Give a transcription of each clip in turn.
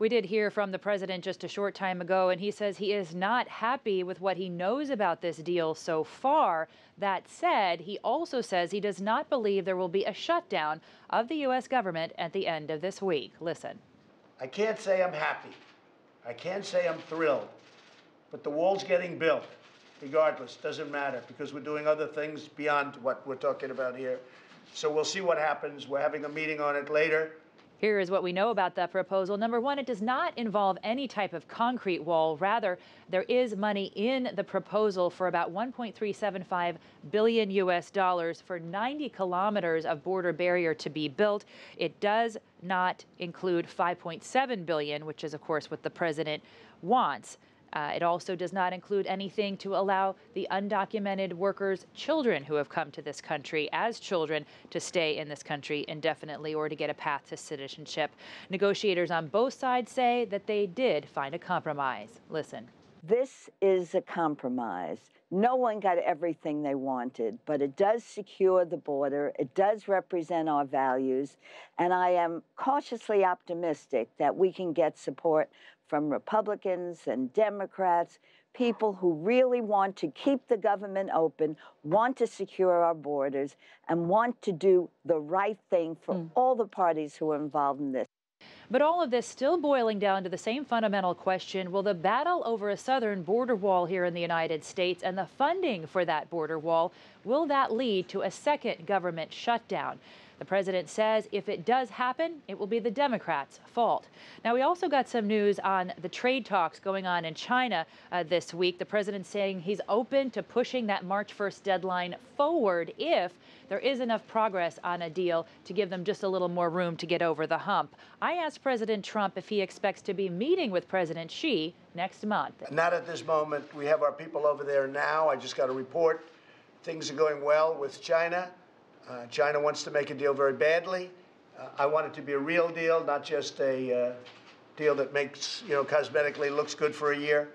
We did hear from the president just a short time ago, and he says he is not happy with what he knows about this deal so far. That said, he also says he does not believe there will be a shutdown of the U.S. government at the end of this week. Listen. I can't say I'm happy. I can't say I'm thrilled. But the wall's getting built, regardless. Doesn't matter, because we're doing other things beyond what we're talking about here. So we'll see what happens. We're having a meeting on it later. Here is what we know about that proposal. Number one, it does not involve any type of concrete wall. Rather, there is money in the proposal for about $1.375 billion US for 90 kilometers of border barrier to be built. It does not include $5.7 billion, which is, of course, what the president wants. It also does not include anything to allow the undocumented workers' children who have come to this country as children to stay in this country indefinitely or to get a path to citizenship. Negotiators on both sides say that they did find a compromise. Listen. This is a compromise. No one got everything they wanted, but it does secure the border. It does represent our values. And I am cautiously optimistic that we can get support from Republicans and Democrats, people who really want to keep the government open, want to secure our borders, and want to do the right thing for all the parties who are involved in this. But all of this still boiling down to the same fundamental question: will the battle over a southern border wall here in the United States and the funding for that border wall, will that lead to a second government shutdown? The president says if it does happen, it will be the Democrats' fault. Now, we also got some news on the trade talks going on in China this week. The president saying he's open to pushing that March 1st deadline forward if there is enough progress on a deal to give them just a little more room to get over the hump. I asked President Trump if he expects to be meeting with President Xi next month. Not at this moment. We have our people over there now. I just got a report. Things are going well with China. China wants to make a deal very badly. I want it to be a real deal, not just a deal that makes, cosmetically looks good for a year.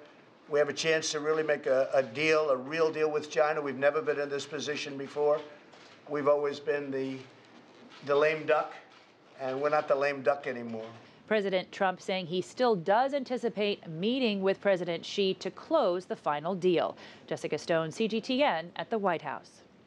We have a chance to really make a deal, a real deal with China. We've never been in this position before. We've always been the lame duck, and we're not the lame duck anymore. President Trump saying he still does anticipate meeting with President Xi to close the final deal. Jessica Stone, CGTN at the White House.